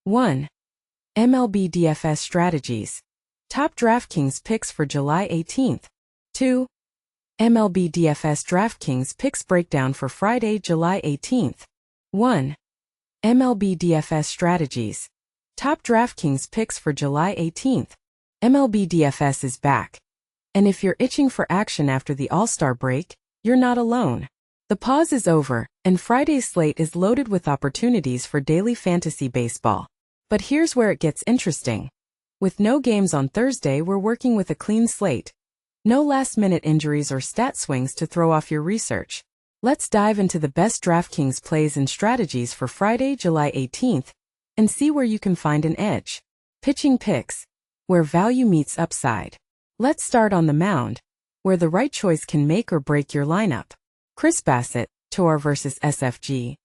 1. MLB DFS strategies. Top DraftKings picks for July 18th. 2. MLB DFS DraftKings picks breakdown for Friday, July 18th. 1. MLB DFS strategies. Top DraftKings picks for July 18th. MLB DFS is back. And if you're itching for action after the All-Star break, you're not alone. The pause is over, and Friday's slate is loaded with opportunities for daily fantasy baseball. But here's where it gets interesting. With no games on Thursday, we're working with a clean slate. No last-minute injuries or stat swings to throw off your research. Let's dive into the best DraftKings plays and strategies for Friday, July 18th, and see where you can find an edge. Pitching picks, where value meets upside. Let's start on the mound, where the right choice can make or break your lineup. Chris Bassitt, Tor vs. SFG.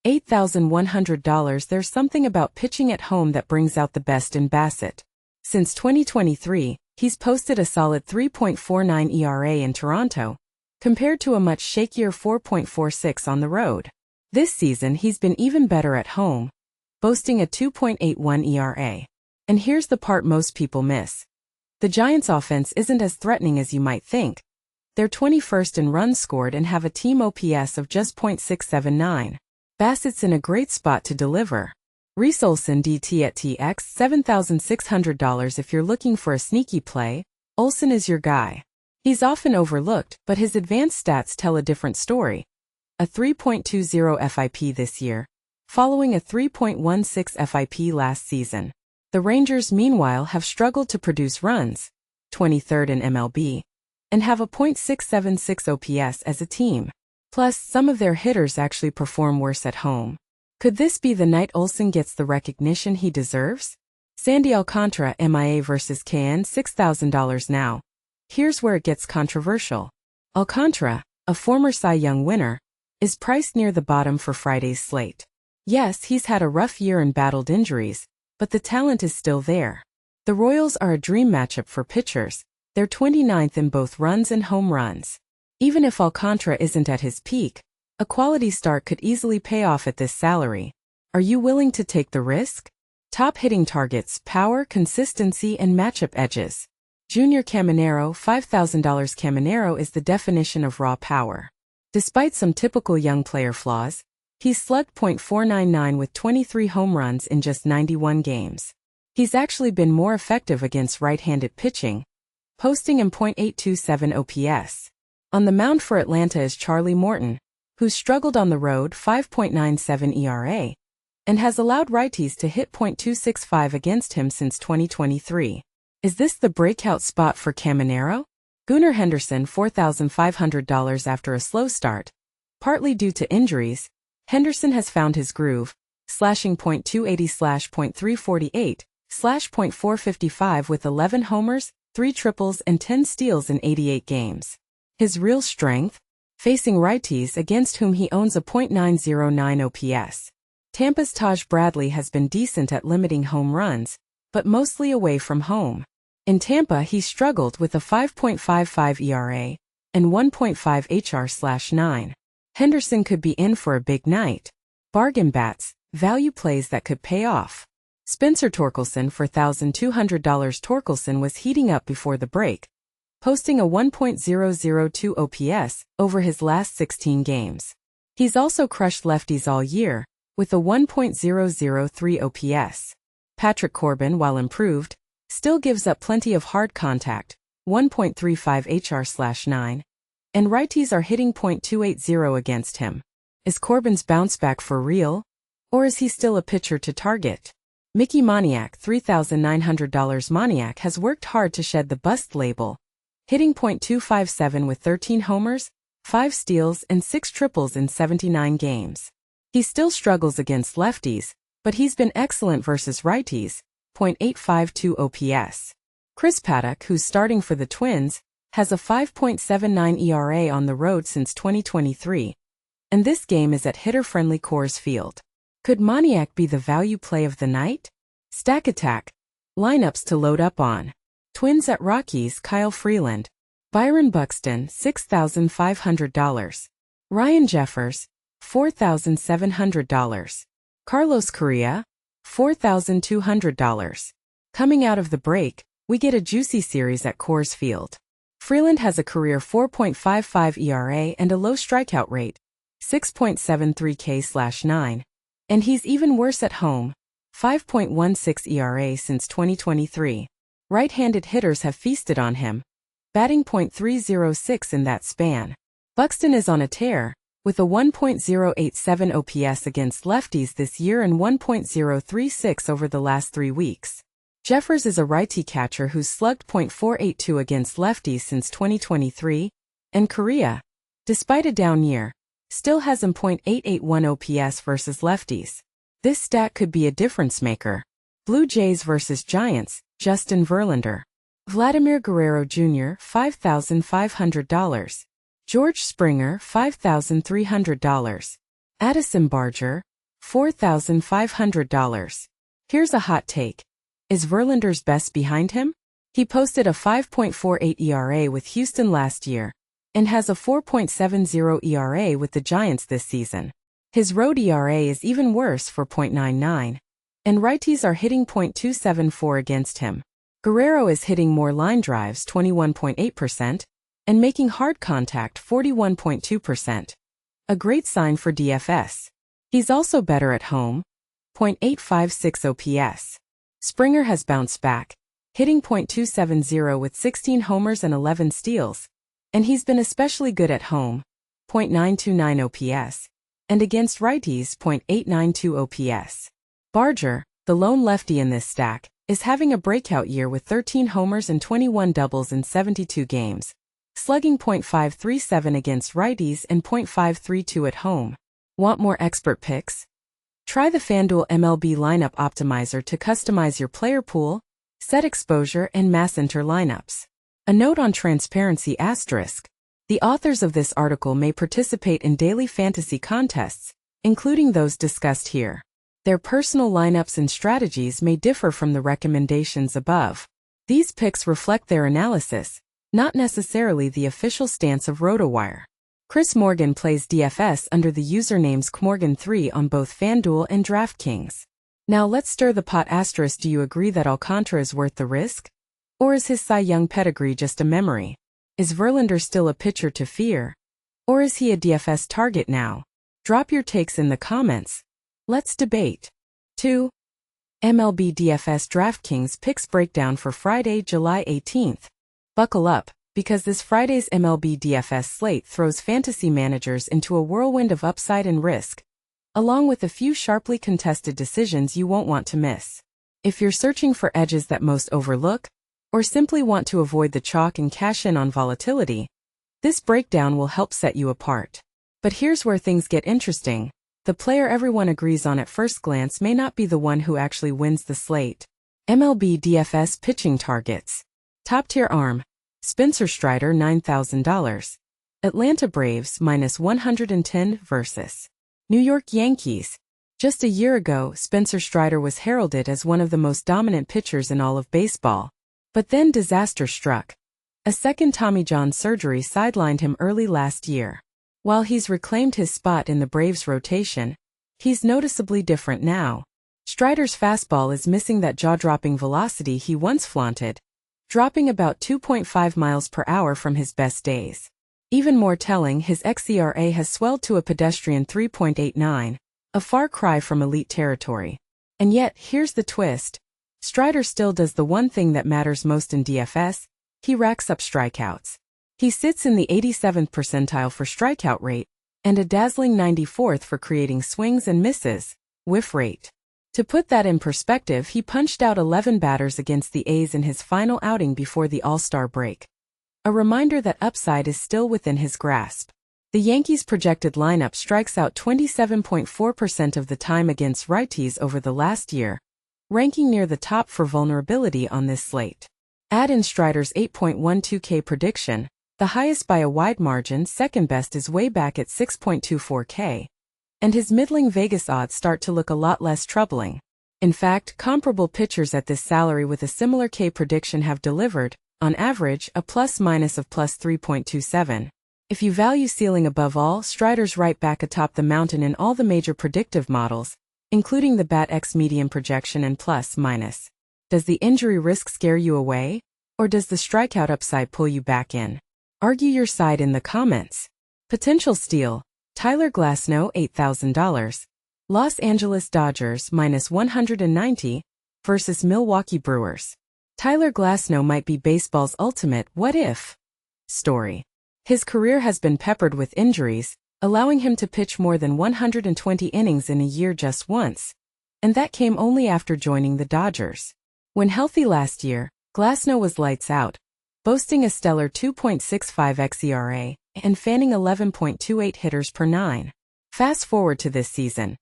$8,100. There's something about pitching at home that brings out the best in Bassitt. Since 2023, he's posted a solid 3.49 ERA in Toronto, compared to a much shakier 4.46 on the road. This season, he's been even better at home, boasting a 2.81 ERA. And here's the part most people miss. The Giants' offense isn't as threatening as you might think. They're 21st in runs scored and have a team OPS of just .679. Bassitt's in a great spot to deliver. Reese Olson DT at TX $7,600. If you're looking for a sneaky play, Olson is your guy. He's often overlooked, but his advanced stats tell a different story. A 3.20 FIP this year, following a 3.16 FIP last season. The Rangers, meanwhile, have struggled to produce runs, 23rd in MLB, and have a .676 OPS as a team. Plus, some of their hitters actually perform worse at home. Could this be the night Olson gets the recognition he deserves? Sandy Alcantara MIA vs. KN $6,000 now. Here's where it gets controversial. Alcantara, a former Cy Young winner, is priced near the bottom for Friday's slate. Yes, he's had a rough year and battled injuries, but the talent is still there. The Royals are a dream matchup for pitchers. They're 29th in both runs and home runs. Even if Alcantara isn't at his peak, a quality start could easily pay off at this salary. Are you willing to take the risk? Top hitting targets, power, consistency, and matchup edges. Junior Caminero $5,000. Caminero is the definition of raw power. Despite some typical young player flaws, he's slugged .499 with 23 home runs in just 91 games. He's actually been more effective against right-handed pitching, posting an .827 OPS. On the mound for Atlanta is Charlie Morton, who's struggled on the road, 5.97 ERA, and has allowed righties to hit .265 against him since 2023. Is this the breakout spot for Caminero? Gunnar Henderson $4,500 after a slow start. Partly due to injuries, Henderson has found his groove, slashing .280/.348, .455 with 11 homers, 3 triples and 10 steals in 88 games. His real strength? Facing righties against whom he owns a .909 OPS. Tampa's Taj Bradley has been decent at limiting home runs, but mostly away from home. In Tampa, he struggled with a 5.55 ERA and 1.5 HR/9. Henderson could be in for a big night. Bargain bats, value plays that could pay off. Spencer Torkelson for $1,200. Torkelson was heating up before the break, posting a 1.002 OPS over his last 16 games. He's also crushed lefties all year, with a 1.003 OPS. Patrick Corbin, while improved, still gives up plenty of hard contact, 1.35 HR/9, and righties are hitting .280 against him. Is Corbin's bounce back for real? Or is he still a pitcher to target? Mickey Moniak $3,900. Moniak has worked hard to shed the bust label, hitting .257 with 13 homers, 5 steals, and 6 triples in 79 games. He still struggles against lefties, but he's been excellent versus righties, .852 OPS. Chris Paddock, who's starting for the Twins, has a 5.79 ERA on the road since 2023, and this game is at hitter-friendly Coors Field. Could Moniak be the value play of the night? Stack Attack. Lineups to load up on. Twins at Rockies, Kyle Freeland. Byron Buxton, $6,500. Ryan Jeffers, $4,700. Carlos Correa, $4,200. Coming out of the break, we get a juicy series at Coors Field. Freeland has a career 4.55 ERA and a low strikeout rate, 6.73 K/9. And he's even worse at home, 5.16 ERA since 2023. Right-handed hitters have feasted on him, batting .306 in that span. Buxton is on a tear, with a 1.087 OPS against lefties this year and 1.036 over the last 3 weeks. Jeffers is a righty catcher who's slugged .482 against lefties since 2023, and Correa, despite a down year, still has a .881 OPS versus lefties. This stat could be a difference maker. Blue Jays versus Giants, Justin Verlander. Vladimir Guerrero Jr., $5,500. George Springer, $5,300. Addison Barger, $4,500. Here's a hot take. Is Verlander's best behind him? He posted a 5.48 ERA with Houston last year and has a 4.70 ERA with the Giants this season. His road ERA is even worse for .99, and righties are hitting .274 against him. Guerrero is hitting more line drives 21.8% and making hard contact 41.2%. A great sign for DFS. He's also better at home, .856 OPS. Springer has bounced back, hitting .270 with 16 homers and 11 steals, and he's been especially good at home, .929 OPS, and against righties .892 OPS. Barger, the lone lefty in this stack, is having a breakout year with 13 homers and 21 doubles in 72 games, slugging .537 against righties and .532 at home. Want more expert picks? Try the FanDuel MLB Lineup Optimizer to customize your player pool, set exposure, and mass enter lineups. A note on transparency asterisk. The authors of this article may participate in daily fantasy contests, including those discussed here. Their personal lineups and strategies may differ from the recommendations above. These picks reflect their analysis, not necessarily the official stance of RotoWire. Chris Morgan plays DFS under the usernames KMorgan3 on both FanDuel and DraftKings. Now let's stir the pot asterisk. Do you agree that Alcantara is worth the risk? Or is his Cy Young pedigree just a memory? Is Verlander still a pitcher to fear? Or is he a DFS target now? Drop your takes in the comments. Let's debate. 2. MLB DFS DraftKings picks breakdown for Friday, July 18th. Buckle up, because this Friday's MLB DFS slate throws fantasy managers into a whirlwind of upside and risk, along with a few sharply contested decisions you won't want to miss. If you're searching for edges that most overlook, or simply want to avoid the chalk and cash in on volatility, this breakdown will help set you apart. But here's where things get interesting. The player everyone agrees on at first glance may not be the one who actually wins the slate. MLB DFS pitching targets. Top-tier arm. Spencer Strider $9,000. Atlanta Braves -110 versus New York Yankees. Just a year ago, Spencer Strider was heralded as one of the most dominant pitchers in all of baseball. But then disaster struck. A second Tommy John surgery sidelined him early last year. While he's reclaimed his spot in the Braves' rotation, he's noticeably different now. Strider's fastball is missing that jaw-dropping velocity he once flaunted, dropping about 2.5 miles per hour from his best days. Even more telling, his xERA has swelled to a pedestrian 3.89, a far cry from elite territory. And yet, here's the twist. Strider still does the one thing that matters most in DFS, he racks up strikeouts. He sits in the 87th percentile for strikeout rate, and a dazzling 94th for creating swings and misses, whiff rate. To put that in perspective, he punched out 11 batters against the A's in his final outing before the All-Star break. A reminder that upside is still within his grasp. The Yankees' projected lineup strikes out 27.4% of the time against righties over the last year, ranking near the top for vulnerability on this slate. Add in Strider's 8.12K prediction, the highest by a wide margin. Second best is way back at 6.24K. And his middling Vegas odds start to look a lot less troubling. In fact, comparable pitchers at this salary with a similar K prediction have delivered, on average, a plus-minus of +3.27. If you value ceiling above all, Strider's right back atop the mountain in all the major predictive models, including the BAT X median projection and plus minus. Does the injury risk scare you away? Or does the strikeout upside pull you back in? Argue your side in the comments. Potential steal: Tyler Glasnow $8,000. Los Angeles Dodgers minus 190 versus Milwaukee Brewers. Tyler Glasnow might be baseball's ultimate what-if story. His career has been peppered with injuries, allowing him to pitch more than 120 innings in a year just once. And that came only after joining the Dodgers. When healthy last year, Glasnow was lights out, boasting a stellar 2.65 xERA and fanning 11.28 hitters per nine. Fast forward to this season.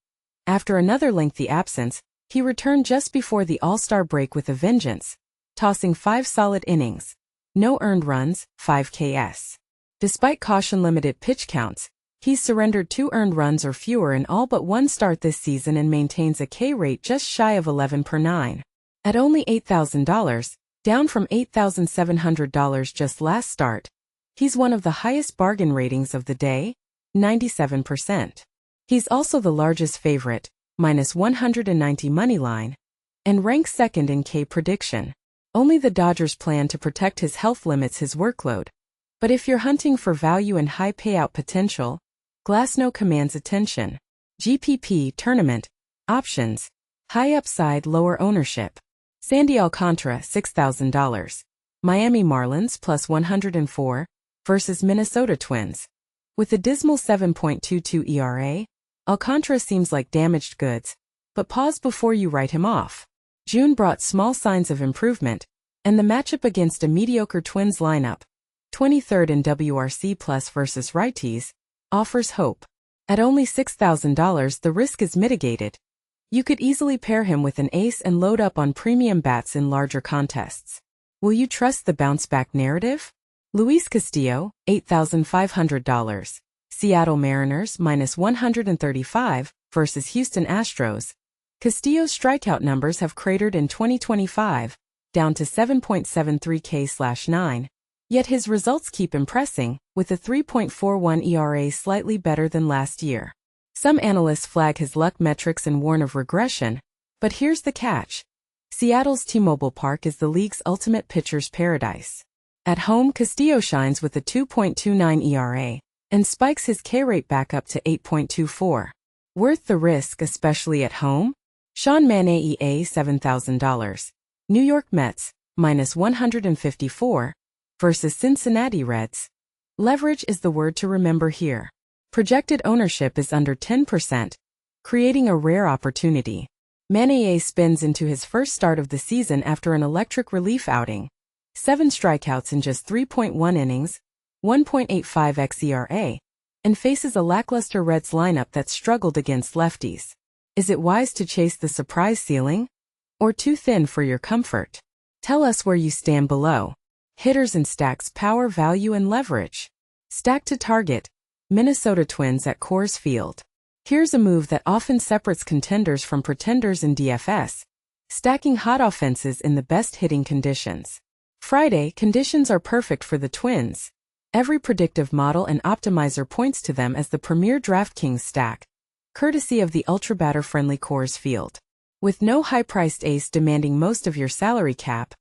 After another lengthy absence, he returned just before the All-Star break with a vengeance, tossing 5 solid innings. No earned runs, 5 Ks. Despite caution-limited pitch counts, he's surrendered 2 earned runs or fewer in all but one start this season and maintains a K rate just shy of 11 per 9. At only $8,000, down from $8,700 just last start, he's one of the highest bargain ratings of the day, 97%. He's also the largest favorite, minus 190 moneyline, and ranks second in K prediction. Only the Dodgers' plan to protect his health limits his workload. But if you're hunting for value and high payout potential, Glasnow commands attention. GPP tournament options: high upside, lower ownership. Sandy Alcantara $6,000. Miami Marlins plus 104 versus Minnesota Twins. With a dismal 7.22 ERA, Alcantara seems like damaged goods, but pause before you write him off. June brought small signs of improvement, and the matchup against a mediocre Twins lineup, 23rd in WRC plus versus righties, offers hope. At only $6,000, the risk is mitigated. You could easily pair him with an ace and load up on premium bats in larger contests. Will you trust the bounce-back narrative? Luis Castillo, $8,500. Seattle Mariners minus 135 versus Houston Astros. Castillo's strikeout numbers have cratered in 2025, down to 7.73 K/9. Yet his results keep impressing, with a 3.41 ERA slightly better than last year. Some analysts flag his luck metrics and warn of regression, but here's the catch. Seattle's T-Mobile Park is the league's ultimate pitcher's paradise. At home, Castillo shines with a 2.29 ERA and spikes his K rate back up to 8.24. Worth the risk, especially at home? Sean Manaea $7,000. New York Mets, minus 154, versus Cincinnati Reds. Leverage is the word to remember here. Projected ownership is under 10%, creating a rare opportunity. Manaea spins into his first start of the season after an electric relief outing. 7 strikeouts in just 3.1 innings, 1.85 xERA, and faces a lackluster Reds lineup that struggled against lefties. Is it wise to chase the surprise ceiling? Or too thin for your comfort? Tell us where you stand below. Hitters and stacks: power, value, and leverage. Stack to target: Minnesota Twins at Coors Field. Here's a move that often separates contenders from pretenders in DFS: stacking hot offenses in the best hitting conditions. Friday, conditions are perfect for the Twins. Every predictive model and optimizer points to them as the premier DraftKings stack, courtesy of the ultra-batter-friendly Coors Field. With no high-priced ace demanding most of your salary cap,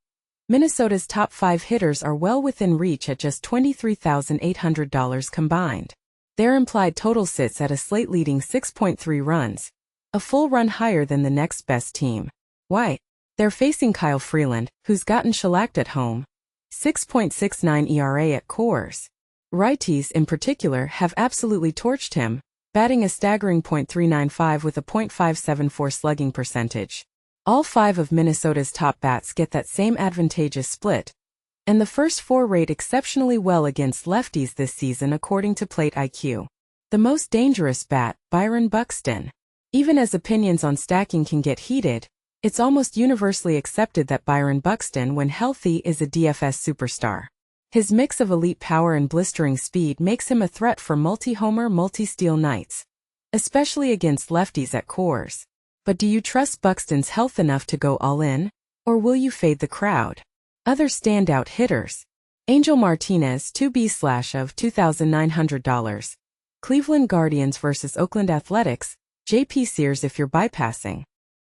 Minnesota's top 5 hitters are well within reach at just $23,800 combined. Their implied total sits at a slate-leading 6.3 runs, a full run higher than the next best team. Why? They're facing Kyle Freeland, who's gotten shellacked at home. 6.69 ERA at Coors. Righties, in particular, have absolutely torched him, batting a staggering .395 with a .574 slugging percentage. All 5 of Minnesota's top bats get that same advantageous split, and the first 4 rate exceptionally well against lefties this season according to Plate IQ. The most dangerous bat, Byron Buxton. Even as opinions on stacking can get heated, it's almost universally accepted that Byron Buxton, when healthy, is a DFS superstar. His mix of elite power and blistering speed makes him a threat for multi-homer, multi-steal nights, especially against lefties at Coors. But do you trust Buxton's health enough to go all in, or will you fade the crowd? Other standout hitters: Angel Martinez, 2B/ of $2,900. Cleveland Guardians versus Oakland Athletics. JP Sears if you're bypassing.